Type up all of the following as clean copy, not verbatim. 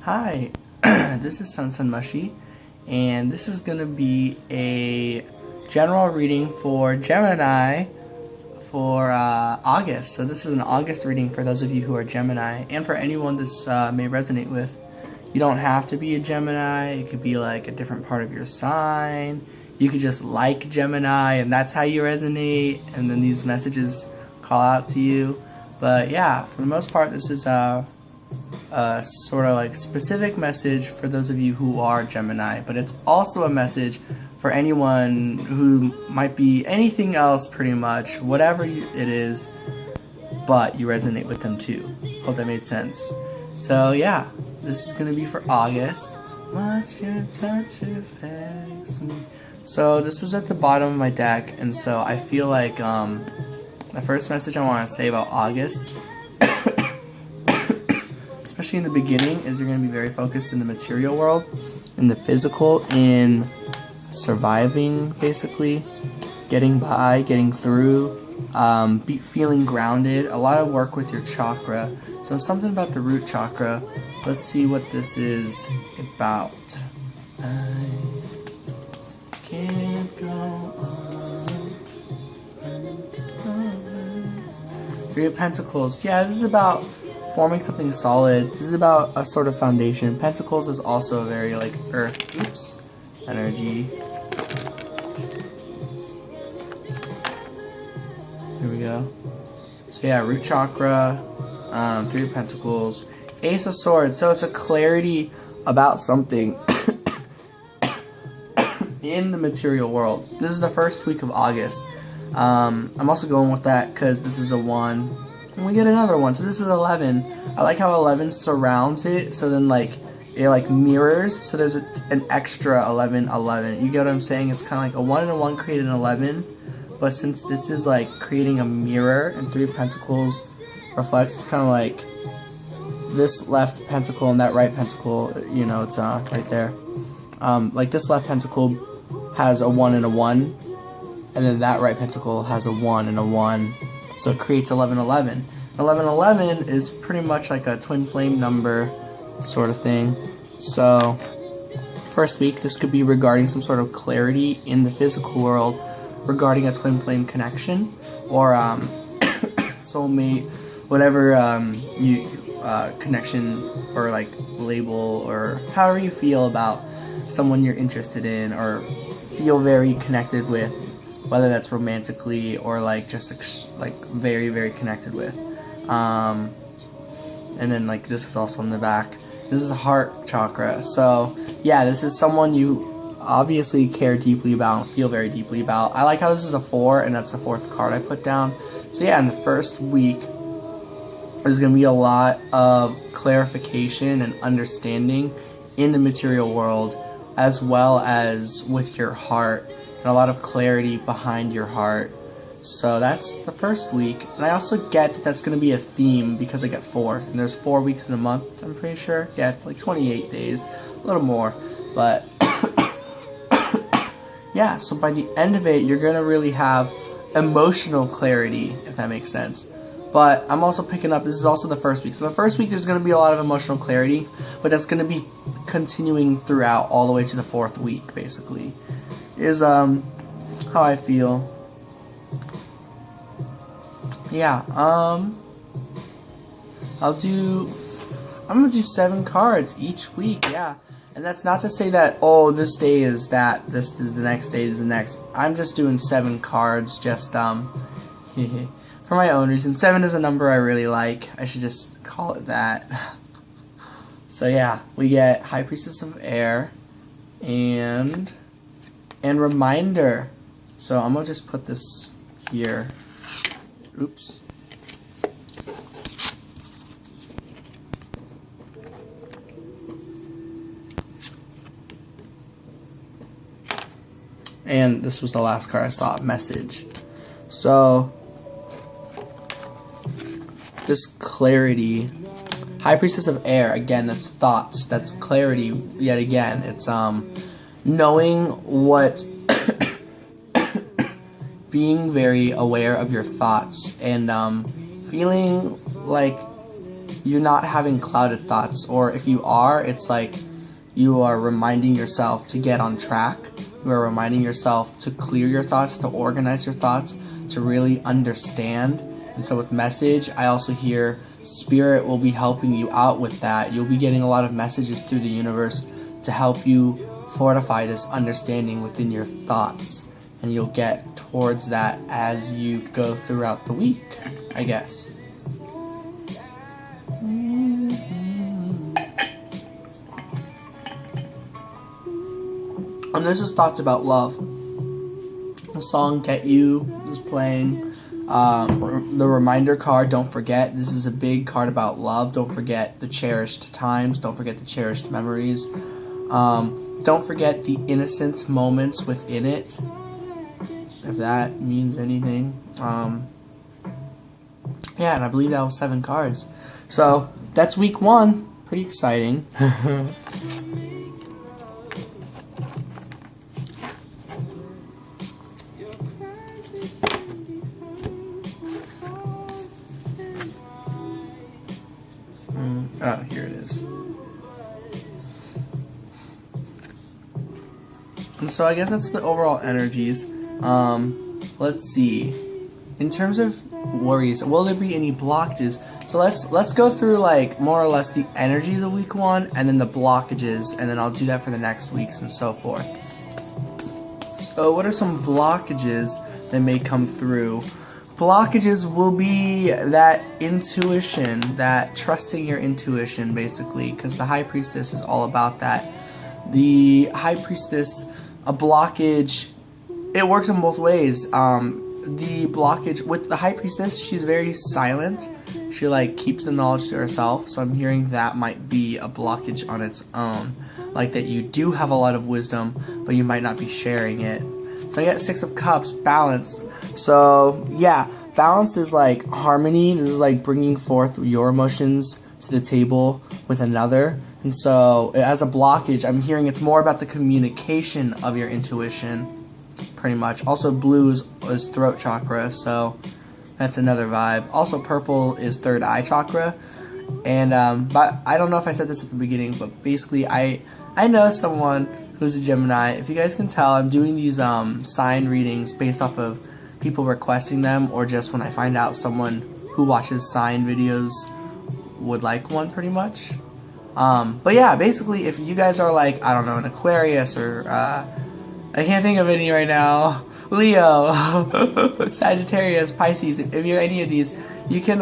Hi, this is Sun Mushy, and this is going to be a general reading for Gemini for August. So this is an August reading for those of you who are Gemini, and for anyone this may resonate with. You don't have to be a Gemini. It could be like a different part of your sign. You could just like Gemini, and that's how you resonate, and then these messages call out to you. But yeah, for the most part, this is a sort of like specific message for those of you who are Gemini, but it's also a message for anyone who might be anything else, pretty much, whatever it is, but you resonate with them too. Hope that made sense. So yeah, this is gonna be for August. Watch your touch affects me. So this was at the bottom of my deck, and so I feel like the first message I want to say about August, especially in the beginning, is you're going to be very focused in the material world, in the physical, in surviving, basically, getting by, getting through, feeling grounded, a lot of work with your chakra. So something about the root chakra. Let's see what this is about. I can't go on. Three of Pentacles. Yeah, this is about forming something solid. This is about a sort of foundation. Pentacles is also a very like earth energy. Here we go. So yeah, root chakra, Three of Pentacles, Ace of Swords. So it's a clarity about something in the material world. This is the first week of August. I'm also going with that because this is a 1. And we get another 1. So this is 11. I like how 11 surrounds it. So then like it like mirrors. So there's an extra 11, 11. You get what I'm saying? It's kind of like a 1 and a 1 create an 11. But since this is like creating a mirror and Three of Pentacles reflects, it's kind of like this left pentacle and that right pentacle. You know, it's right there. Like this left pentacle has a 1 and a 1. And then that right pentacle has a 1 and a 1. So it creates 1111. 1111 is pretty much like a twin flame number sort of thing. So first week, this could be regarding some sort of clarity in the physical world regarding a twin flame connection or soulmate, whatever connection or like label or however you feel about someone you're interested in or feel very connected with, whether that's romantically or like just like very, very connected with. And then like this is also in the back. This is a heart chakra. So yeah, this is someone you obviously care deeply about and feel very deeply about. I like how this is a 4 and that's the 4th card I put down. So yeah, in the first week, there's going to be a lot of clarification and understanding in the material world as well as with your heart. And a lot of clarity behind your heart. So that's the first week. And I also get that that's going to be a theme because I get 4. And there's 4 weeks in a month, I'm pretty sure. Yeah, like 28 days. A little more. But yeah, so by the end of it, you're going to really have emotional clarity, if that makes sense. But I'm also picking up, this is also the first week. So the first week, there's going to be a lot of emotional clarity. But that's going to be continuing throughout all the way to the 4th week, basically. Is how I feel. Yeah, I'm gonna do 7 cards each week, yeah. And that's not to say that, oh, this day is that, this is the next day is the next. I'm just doing 7 cards, just for my own reason. 7 is a number I really like. I should just call it that. So yeah, we get High Priestess of Air and Reminder. So I'm gonna just put this here. Oops. And this was the last card I saw, Message. So this clarity, High Priestess of Air, again, that's thoughts, that's clarity yet again. It's knowing what being very aware of your thoughts and feeling like you're not having clouded thoughts, or if you are, it's like you are reminding yourself to get on track. You are reminding yourself to clear your thoughts, to organize your thoughts, to really understand. And so with message, I also hear Spirit will be helping you out with that. You'll be getting a lot of messages through the universe to help you fortify this understanding within your thoughts. And you'll get towards that as you go throughout the week, I guess. And this is thoughts about love. The song Get You is playing. The reminder card, don't forget, this is a big card about love. Don't forget the cherished times. Don't forget the cherished memories. Don't forget the innocent moments within it, if that means anything. Yeah, and I believe that was 7 cards. So, that's week 1. Pretty exciting. Oh, here it is. And so I guess that's the overall energies. Let's see. In terms of worries, will there be any blockages? So let's go through like more or less the energies of week 1 and then the blockages, and then I'll do that for the next weeks and so forth. So what are some blockages that may come through? Blockages will be that intuition, that trusting your intuition, basically, because the High Priestess is all about that. The High Priestess, a blockage, it works in both ways. The blockage with the High Priestess, she's very silent. She like keeps the knowledge to herself, so I'm hearing that might be a blockage on its own. Like that you do have a lot of wisdom, but you might not be sharing it. So I get 6 of Cups, balance. So, yeah, balance is like harmony. This is like bringing forth your emotions to the table with another. And so, as a blockage, I'm hearing it's more about the communication of your intuition, pretty much. Also, blue is throat chakra, so that's another vibe. Also, purple is third eye chakra. And, but I don't know if I said this at the beginning, but basically, I know someone who's a Gemini. If you guys can tell, I'm doing these sign readings based off of people requesting them, or just when I find out someone who watches sign videos would like one, pretty much. But yeah, basically, if you guys are like, I don't know, an Aquarius, or I can't think of any right now, Leo, Sagittarius, Pisces, if you're any of these, you can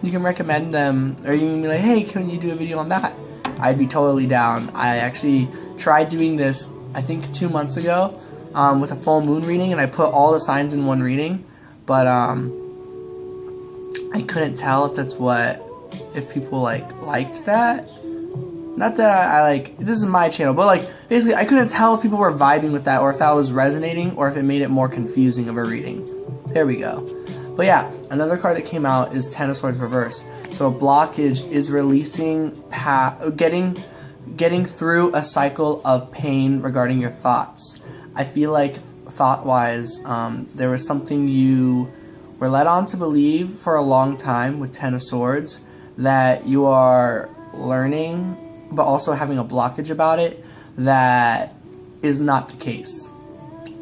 recommend them, or you can be like, hey, can you do a video on that? I'd be totally down. I actually tried doing this, I think 2 months ago, with a full moon reading, and I put all the signs in one reading, but I couldn't tell if people liked that. Not that I like, this is my channel, but like basically I couldn't tell if people were vibing with that, or if that was resonating, or if it made it more confusing of a reading. There we go. But yeah, another card that came out is Ten of Swords reverse. So a blockage is releasing, getting through a cycle of pain regarding your thoughts. I feel like thought-wise, there was something you were led on to believe for a long time with Ten of Swords that you are learning, but also having a blockage about it that is not the case.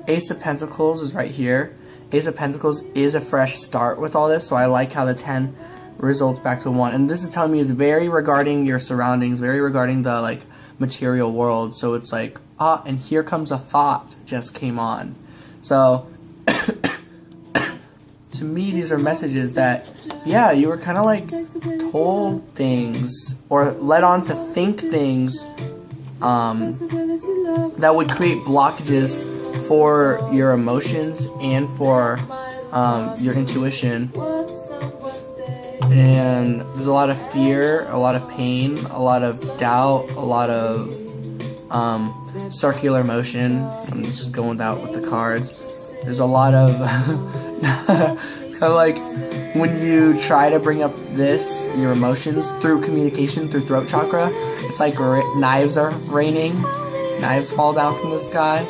Ace of Pentacles is right here. Ace of Pentacles is a fresh start with all this, so I like how the 10 results back to 1. And this is telling me it's very regarding your surroundings, very regarding the like material world. So it's like, and here comes a thought just came on. So to me, these are messages that, yeah, you were kind of like told things or led on to think things that would create blockages for your emotions and for your intuition. And there's a lot of fear, a lot of pain, a lot of doubt, a lot of circular motion. I'm just going with that with the cards. There's a lot of it's kind of like when you try to bring up your emotions through communication, through throat chakra. It's like knives are raining, knives fall down from the sky.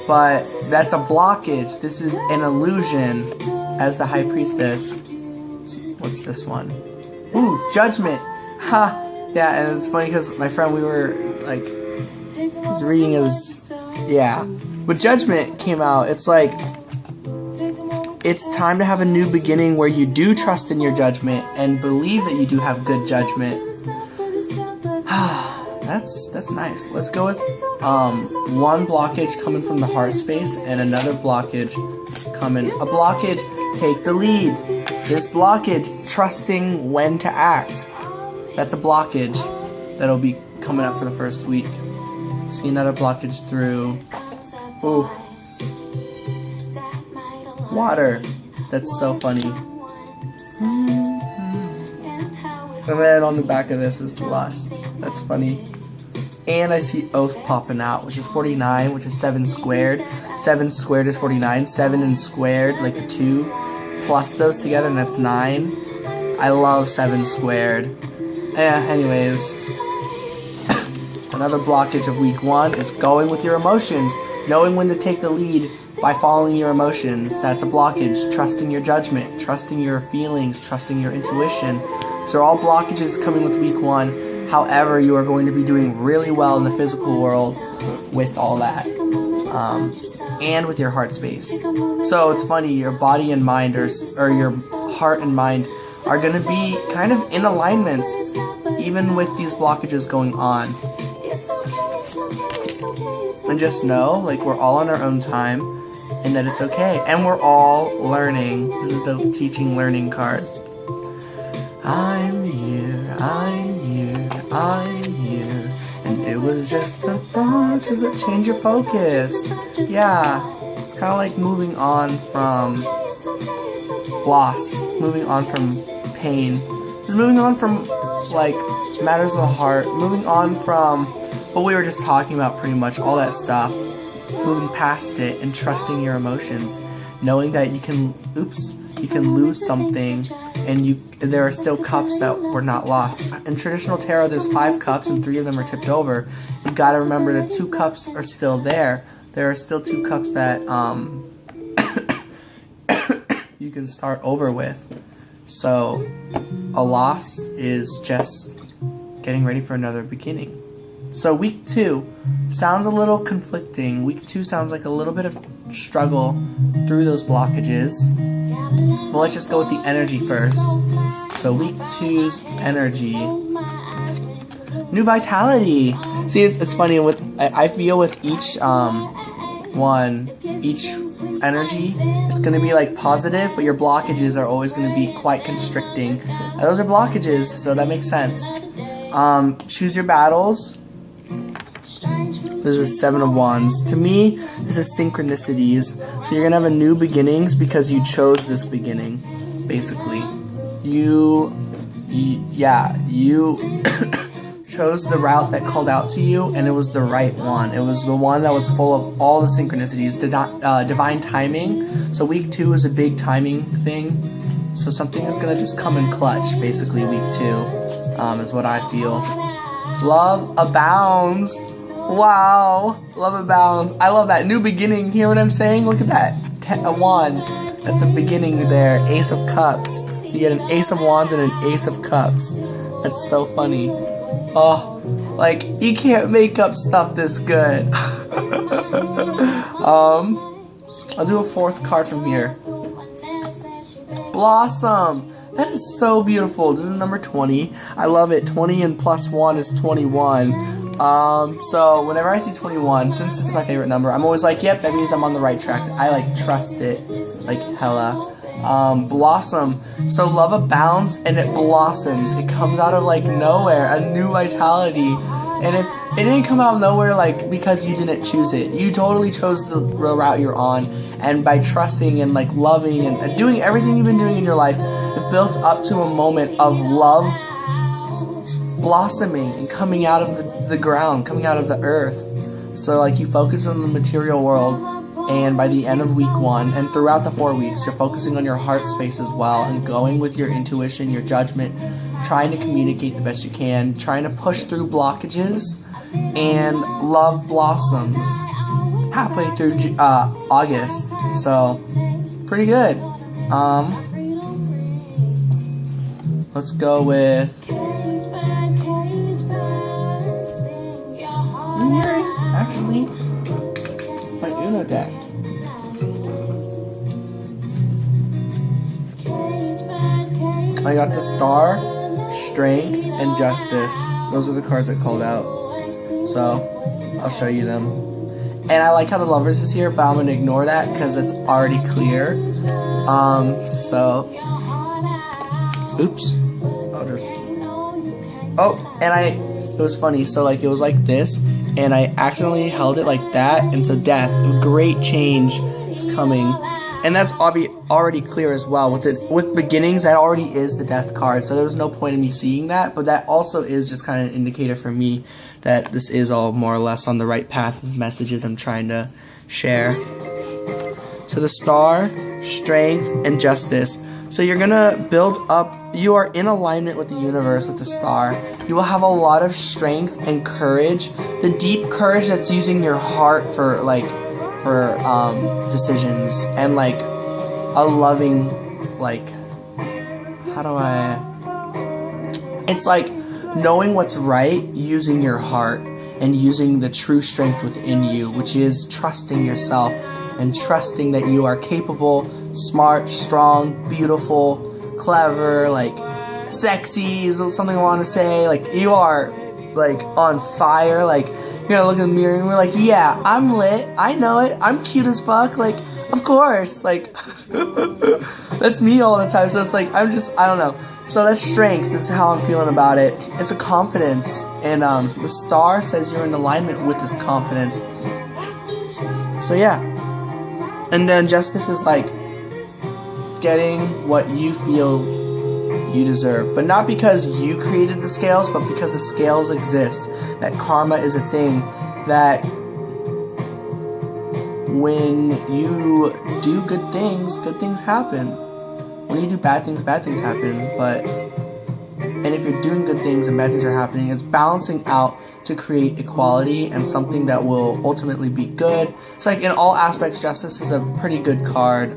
But that's a blockage. This is an illusion. As the High Priestess, what's this one? Ooh, Judgment. Ha! Yeah, and it's funny because my friend, we were like, he's reading his, yeah. When Judgment came out, it's like, it's time to have a new beginning where you do trust in your judgment and believe that you do have good judgment. That's nice. Let's go with one blockage coming from the heart space and another blockage coming. A blockage, take the lead. This blockage, trusting when to act. That's a blockage that'll be coming up for the first week. See another blockage through. Ooh. Water. That's so funny. And then on the back of this is lust. That's funny. And I see oath popping out, which is 49, which is 7 squared. 7 squared is 49. 7 and squared, like a 2. Plus those together, and that's 9. I love 7 squared. Yeah, anyways. Another blockage of week 1 is going with your emotions. Knowing when to take the lead by following your emotions. That's a blockage. Trusting your judgment. Trusting your feelings. Trusting your intuition. So all blockages coming with week 1. However, you are going to be doing really well in the physical world with all that. And with your heart space. So it's funny, your body and mind, or your heart and mind, are going to be kind of in alignment, even with these blockages going on. And just know, like, we're all on our own time, and that it's okay. And we're all learning. This is the teaching learning card. I'm here, I'm here, I'm here. And it was just the thoughts that change your focus. Yeah, it's kind of like moving on from loss, moving on from pain, just moving on from like matters of the heart, moving on from what we were just talking about, pretty much all that stuff, moving past it and trusting your emotions, knowing that you can, you can lose something, and there are still cups that were not lost. In traditional tarot, there's 5 cups and 3 of them are tipped over. You've got to remember that 2 cups are still there. There are still 2 cups that you can start over with. So a loss is just getting ready for another beginning. So week 2 sounds a little conflicting. Week 2 sounds like a little bit of struggle through those blockages. But let's just go with the energy first. So week 2's energy. New vitality. See, it's funny. I feel with each each energy, it's going to be like positive, but your blockages are always going to be quite constricting. And those are blockages, so that makes sense. Choose your battles. This is 7 of Wands. To me, this is synchronicities. So you're going to have a new beginnings because you chose this beginning, basically. You chose the route that called out to you, and it was the right one. It was the one that was full of all the synchronicities, divine timing. So week 2 is a big timing thing. So something is going to just come in clutch, basically, week 2, is what I feel. Love abounds. Wow, love abounds. I love that. New beginning. Hear what I'm saying? Look at that. A wand. That's a beginning there. Ace of Cups. You get an Ace of Wands and an Ace of Cups. That's so funny. Oh, like, you can't make up stuff this good. I'll do a 4th card from here. Blossom. That is so beautiful. This is number 20. I love it. 20 and plus 1 is 21. So whenever I see 21, since it's my favorite number, I'm always like, yep, that means I'm on the right track. I like trust it, like hella. Blossom. So love abounds and it blossoms. It comes out of like nowhere, a new vitality. And it didn't come out of nowhere like because you didn't choose it. You totally chose the route you're on, and by trusting and like loving and doing everything you've been doing in your life, it built up to a moment of love blossoming and coming out of the ground, coming out of the earth. So like you focus on the material world, and by the end of week 1 and throughout the 4 weeks, you're focusing on your heart space as well and going with your intuition, your judgment, trying to communicate the best you can, trying to push through blockages, and love blossoms halfway through August. So pretty good. Let's go with I got the Star, Strength, and Justice. Those are the cards I called out. So, I'll show you them. And I like how the Lovers is here, but I'm going to ignore that because it's already clear. Oops. It was funny. So, like, it was like this, and I accidentally held it like that, and so Death, great change is coming. And that's already clear as well. With Beginnings, that already is the Death card, so there was no point in me seeing that, but that also is just kind of an indicator for me that this is all more or less on the right path of messages I'm trying to share. So the Star, Strength, and Justice. So you're going to build up, you are in alignment with the universe with the Star. You will have a lot of strength and courage. The deep courage that's using your heart for decisions, and like a loving, like, it's like knowing what's right, using your heart, and using the true strength within you, which is trusting yourself and trusting that you are capable, smart, strong, beautiful, clever, like sexy is something I want to say. Like, you are like on fire. Like, you're gonna look in the mirror and we're like, yeah, I'm lit, I know it, I'm cute as fuck, like, of course, like, that's me all the time. So it's like, I don't know. So that's strength, that's how I'm feeling about it. It's a confidence, and the Star says you're in alignment with this confidence. So yeah. And then Justice is like getting what you feel you deserve, but not because you created the scales, but because the scales exist. That karma is a thing, that when you do good things happen. When you do bad things happen. And if you're doing good things and bad things are happening, it's balancing out to create equality and something that will ultimately be good. It's like in all aspects, Justice is a pretty good card.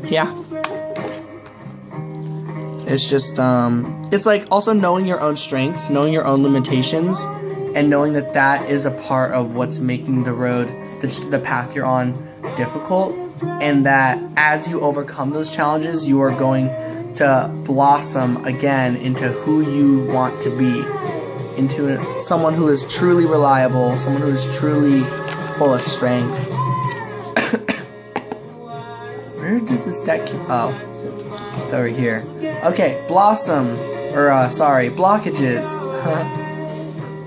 Yeah. It's just, it's like also knowing your own strengths, knowing your own limitations, and knowing that that is a part of what's making the road, the path you're on, difficult, and that as you overcome those challenges, you are going to blossom again into who you want to be, into someone who is truly reliable, someone who is truly full of strength. Where does this deck keep? Oh, it's over here. Okay, blockages.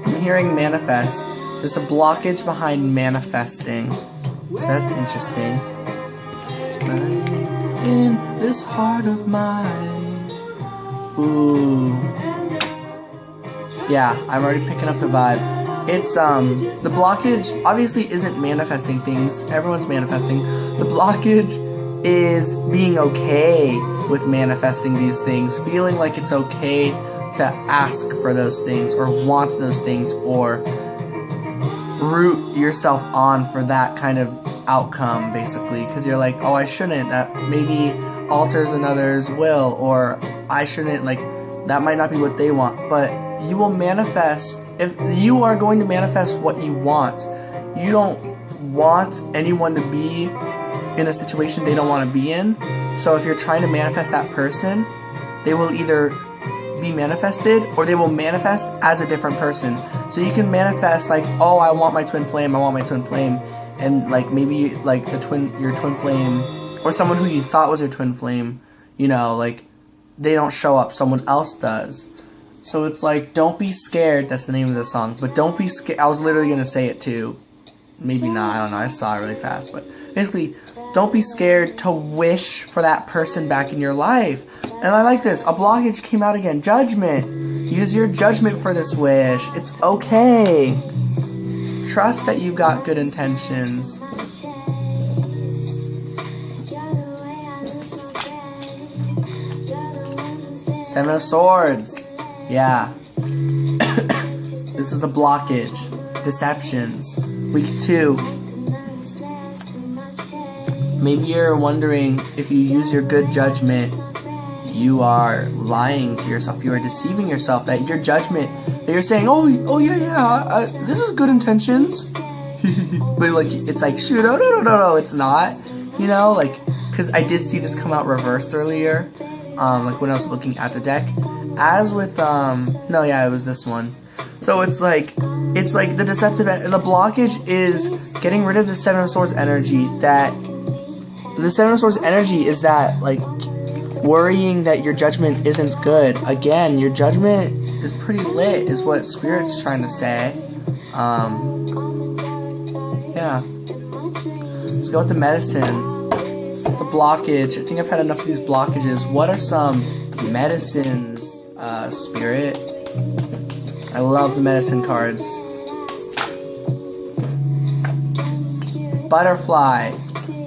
I'm hearing manifest. There's a blockage behind manifesting. So that's interesting. In this heart of mine. Ooh. Yeah, I'm already picking up the vibe. It's, the blockage obviously isn't manifesting things. Everyone's manifesting. The blockage is being okay with manifesting these things, feeling like it's okay to ask for those things or want those things or root yourself on for that kind of outcome, basically, because you're like, oh, I shouldn't, that maybe alters another's will, or I shouldn't, like, that might not be what they want, but you will manifest. If you are going to manifest what you want, you don't want anyone to be in a situation they don't want to be in. So if you're trying to manifest that person, they will either be manifested or they will manifest as a different person. So you can manifest like, oh, I want my twin flame, and like maybe like your twin flame, or someone who you thought was your twin flame, you know, like they don't show up, someone else does. So it's like, don't be scared. That's the name of the song. But don't be scared. I was literally gonna say it too. Maybe not. I don't know. I saw it really fast. But basically, don't be scared to wish for that person back in your life. And I like this. A blockage came out again. Judgment. Use your judgment for this wish. It's okay. Trust that you've got good intentions. Seven of Swords. Yeah. This is a blockage. Deceptions. Week 2. Maybe you're wondering, if you use your good judgment, you are lying to yourself. You are deceiving yourself. That your judgment, that you're saying, oh yeah, this is good intentions. But like, it's like, shoot, no, it's not. You know, like, because I did see this come out reversed earlier, like when I was looking at the deck. As with, no, yeah, it was this one. So it's like the deceptive, the blockage is getting rid of the Seven of Swords energy. The Seven of Swords energy is that, like, worrying that your judgment isn't good. Again, your judgment is pretty lit, is what Spirit's trying to say. Yeah. Let's go with the medicine. The blockage. I think I've had enough of these blockages. What are some medicines, Spirit? I love the medicine cards. Butterfly.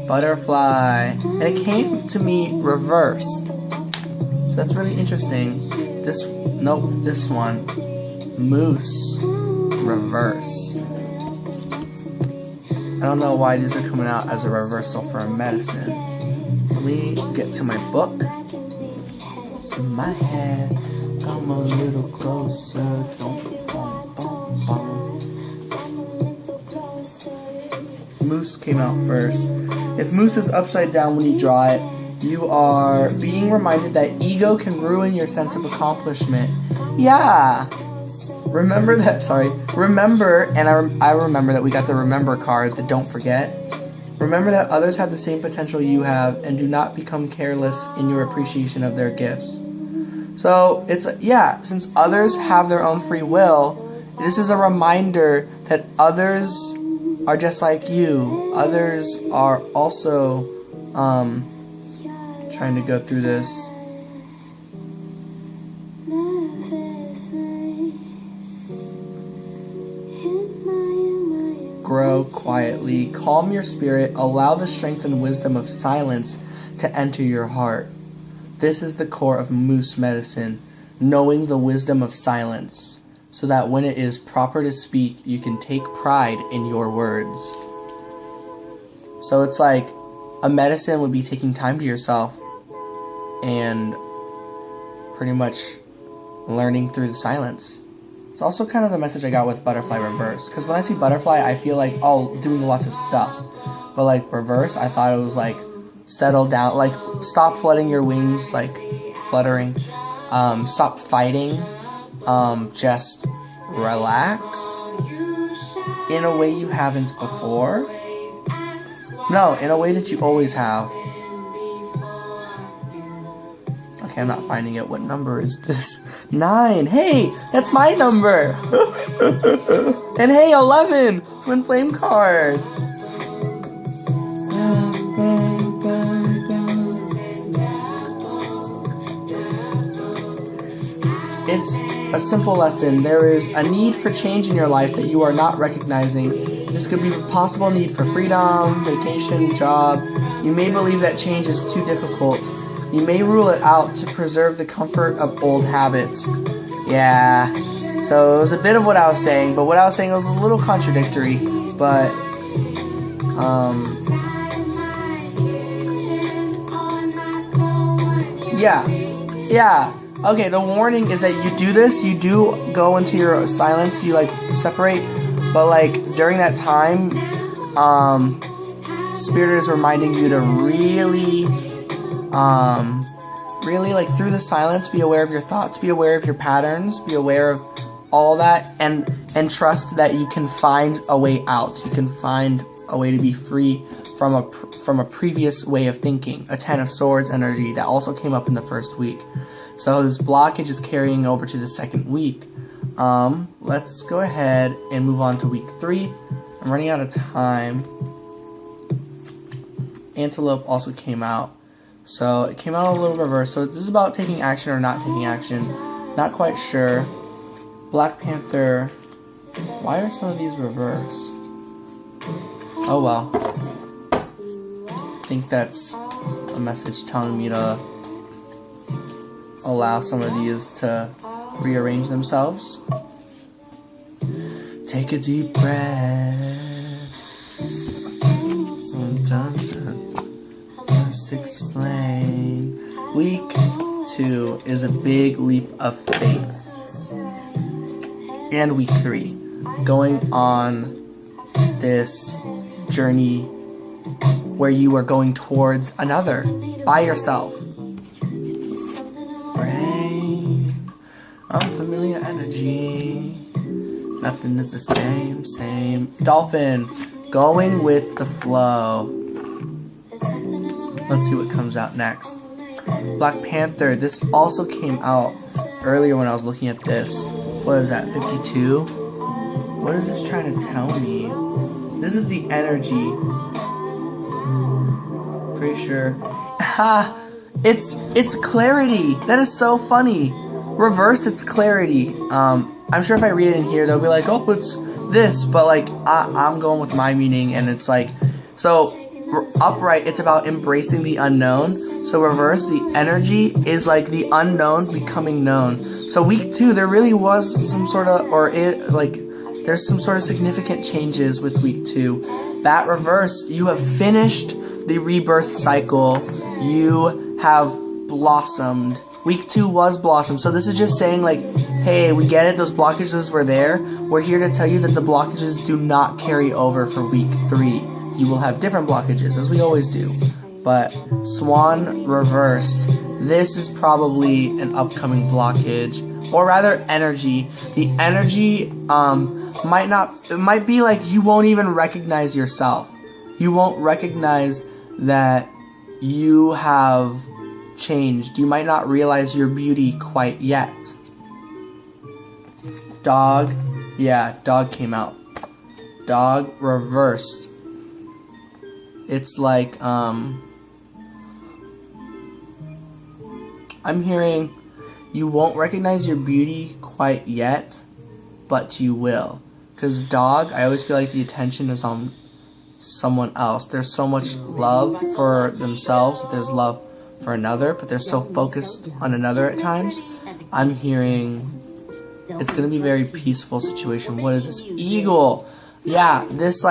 Butterfly. And it came to me reversed. So that's really interesting. This one. Moose. Reversed. I don't know why these are coming out as a reversal for a medicine. Let me get to my book. It's in my head. Come a little closer. Moose came out first. If Moose is upside down when you draw it, you are being reminded that ego can ruin your sense of accomplishment. Yeah. Remember that, remember, and I remember that we got the remember card, the don't forget. Remember that others have the same potential you have, and do not become careless in your appreciation of their gifts. So, since others have their own free will, this is a reminder that others are just like you. Others are also, trying to go through this. Grow quietly, calm your spirit, allow the strength and wisdom of silence to enter your heart. This is the core of Moose medicine, knowing the wisdom of silence, so that when it is proper to speak, you can take pride in your words. So it's like a medicine would be taking time to yourself and pretty much learning through the silence. It's also kind of the message I got with Butterfly Reverse. Because when I see Butterfly, I feel like, oh, doing lots of stuff. But like Reverse, I thought it was like, settle down. Like, stop flooding your wings, like, fluttering. Stop fighting. Just relax. In a way you haven't before. No, in a way that you always have. Okay, I'm not finding it. What number is this? 9. Hey, that's my number. And hey, 11. Twin Flame card. It's a simple lesson. There is a need for change in your life that you are not recognizing. This could be a possible need for freedom, vacation, job. You may believe that change is too difficult. You may rule it out to preserve the comfort of old habits. Yeah, so it was a bit of what I was saying, but what I was saying was a little contradictory, but, yeah. Okay, the warning is that you do this, you do go into your silence, you, like, separate, but, like, during that time, Spirit is reminding you to really, like, through the silence, be aware of your thoughts, be aware of your patterns, be aware of all that, and trust that you can find a way out. You can find a way to be free from a previous way of thinking, a 10 of Swords energy that also came up in the first week. So this blockage is carrying over to the second week. Let's go ahead and move on to week 3. I'm running out of time. Antelope also came out. So it came out a little reverse. So this is about taking action or not taking action. Not quite sure. Black Panther. Why are some of these reversed? Oh well. I think that's a message telling me to allow some of these to rearrange themselves. Take a deep breath. Let's explain. Week 2 is a big leap of faith. And week 3, going on this journey where you are going towards another by yourself. Brain, unfamiliar energy. Nothing is the same. Dolphin, going with the flow. Let's see what comes out next. Black Panther, this also came out earlier when I was looking at this. What is that, 52? What is this trying to tell me? This is the energy. Pretty sure. Ha! It's clarity. That is so funny. Reverse, it's clarity. I'm sure if I read it in here, they'll be like, oh, it's this. But like, I'm going with my meaning, and it's like, so upright, it's about embracing the unknown. So reverse, the energy is like the unknown becoming known. So week 2, there really was some sort of, there's some sort of significant changes with week 2. That reverse, you have finished the rebirth cycle. You have blossomed. Week 2 was blossom. So this is just saying like, hey, we get it, those blockages were there. We're here to tell you that the blockages do not carry over for week 3. You will have different blockages, as we always do. But Swan reversed, this is probably an upcoming blockage, or rather energy. The energy it might be like you won't even recognize yourself. You won't recognize that you have changed. You might not realize your beauty quite yet. Dog, yeah, dog came out. Dog reversed. It's like, I'm hearing you won't recognize your beauty quite yet, but you will. Because dog, I always feel like the attention is on someone else. There's so much love for themselves, there's love for another, but they're so focused on another at times. I'm hearing it's going to be a very peaceful situation. What is this? Eagle. Yeah, this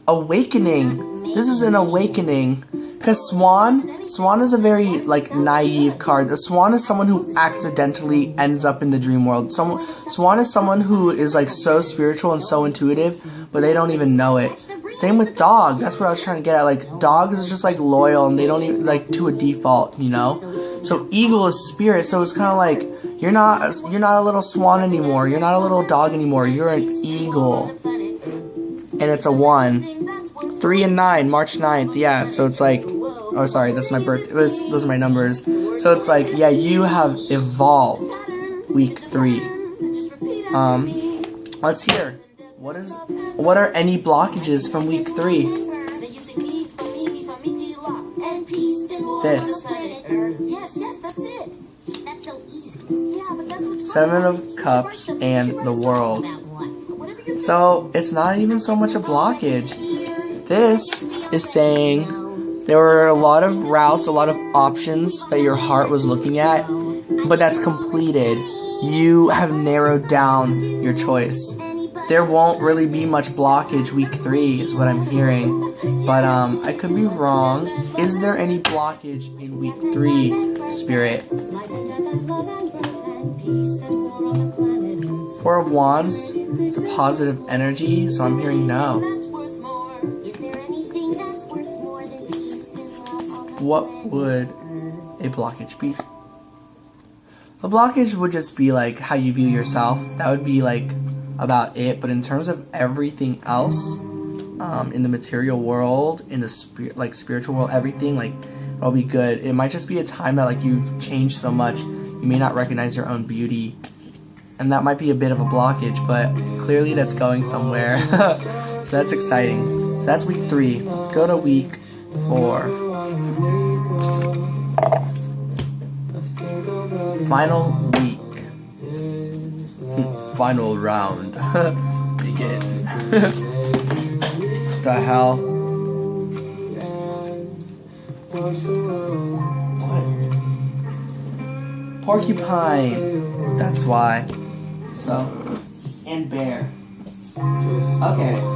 awakening. This is an awakening. Because Swan is a very, naive card. The Swan is someone who accidentally ends up in the dream world. Swan is someone who is, so spiritual and so intuitive, but they don't even know it. Same with Dog. That's what I was trying to get at. Dog is just, loyal, and they don't even, to a default, you know? So Eagle is spirit, so it's kind of like, you're not a little swan anymore. You're not a little dog anymore. You're an eagle. And it's a 1. 3 and 9, March 9th, yeah, so it's like, oh sorry, that's my birth, those are my numbers, so it's like, yeah, you have evolved, week 3, let's hear, what are any blockages from week 3, this, 7 of Cups and the World, so it's not even so much a blockage. This is saying there were a lot of routes, a lot of options that your heart was looking at, but that's completed. You have narrowed down your choice. There won't really be much blockage week 3 is what I'm hearing, but I could be wrong. Is there any blockage in week 3, Spirit? 4 of Wands, it's a positive energy, so I'm hearing no. What would a blockage be? A blockage would just be how you view yourself. That would be about it. But in terms of everything else, in the material world, in the spiritual world, everything it'll be good. It might just be a time that you've changed so much, you may not recognize your own beauty, and that might be a bit of a blockage. But clearly, that's going somewhere. So that's exciting. So that's week 3. Let's go to week 4. Final week. Final round. Begin. The hell? What? Porcupine. That's why. So, and bear. Okay.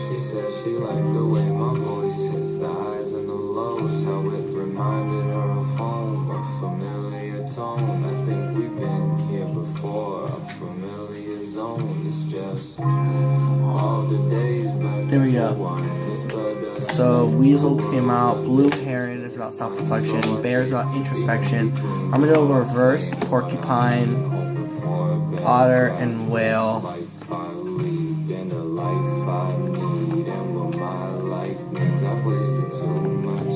She said she liked the way my voice hits the highs and the lows, how it reminded her of home, a familiar tone. I think we've been here before, a familiar zone. It's just all the days back. There we go. So Weasel came out, Blue Heron is about self-reflection, Bear is about introspection, Armadillo reverse, Porcupine, Otter, and Whale.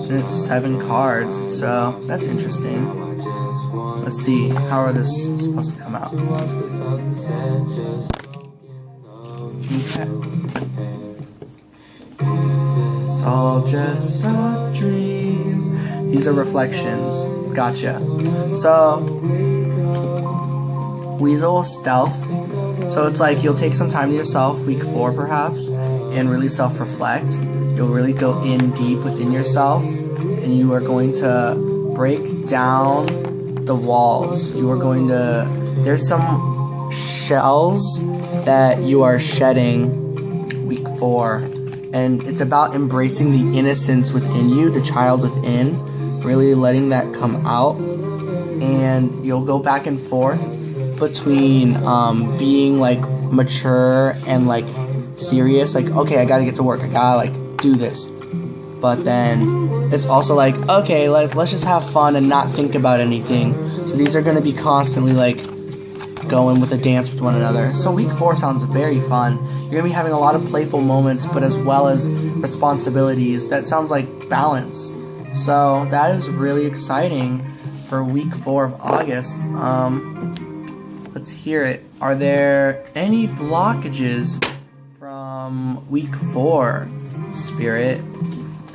And it's 7 cards, so that's interesting. Let's see, how are this supposed to come out? Okay. It's all just a dream. These are reflections. Gotcha. So, Weasel Stealth. So it's like you'll take some time to yourself, week 4 perhaps, and really self-reflect. You'll really go in deep within yourself, and you are going to break down the walls. You are going to, there's some shells that you are shedding week 4, and it's about embracing the innocence within you, the child within, really letting that come out. And you'll go back and forth between being like mature and like serious, like okay, I gotta get to work, I gotta like do this, but then it's also like okay, like let's just have fun and not think about anything. So these are gonna be constantly like going with a dance with one another. So week 4 sounds very fun. You're gonna be having a lot of playful moments, but as well as responsibilities. That sounds like balance. So that is really exciting for week 4 of August. Let's hear it. Are there any blockages from week 4, Spirit?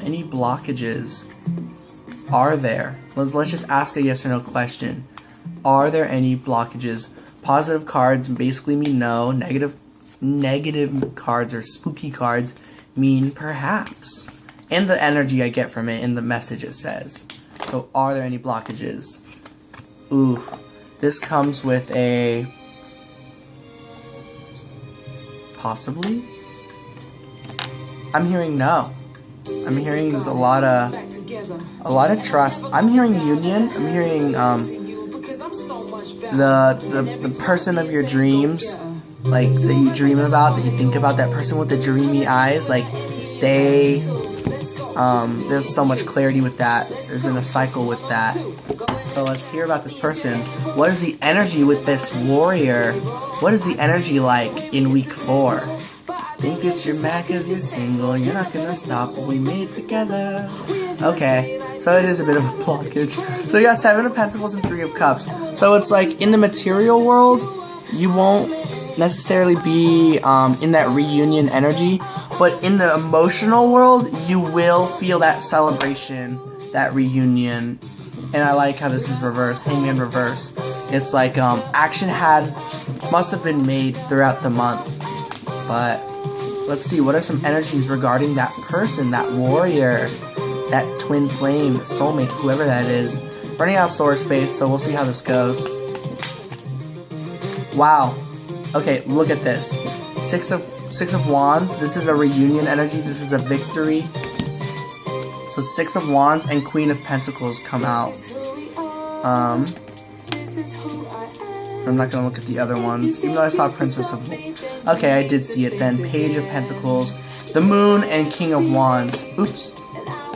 Any blockages? Are there? Let's just ask a yes or no question. Are there any blockages? Positive cards basically mean no. Negative cards or spooky cards mean perhaps. And the energy I get from it in the message it says. So are there any blockages? Ooh. This comes with a possibly. I'm hearing no. I'm hearing there's a lot of trust. I'm hearing union. I'm hearing the person of your dreams, like that you dream about, that you think about, that person with the dreamy eyes, like they there's so much clarity with that. There's been a cycle with that. So let's hear about this person. What is the energy with this warrior? What is the energy like in week 4? Think it's your mad cause you're single, you're not gonna stop what we made together. Okay, so it is a bit of a blockage. So you got 7 of Pentacles and 3 of Cups. So it's like in the material world, you won't necessarily be in that reunion energy, but in the emotional world, you will feel that celebration, that reunion. And I like how this is reversed, Hangman reverse. It's like action must have been made throughout the month. But let's see, what are some energies regarding that person, that warrior, that twin flame, soulmate, whoever that is. Running out of storage space, so we'll see how this goes. Wow. Okay, look at this. Six of Wands. This is a reunion energy. This is a victory. So 6 of Wands and Queen of Pentacles come out. I'm not gonna look at the other ones, even though I saw Princess of. Okay, I did see it then. Page of Pentacles, the Moon, and King of Wands. Oops.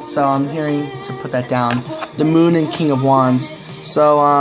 So I'm hearing to put that down. The Moon and King of Wands. So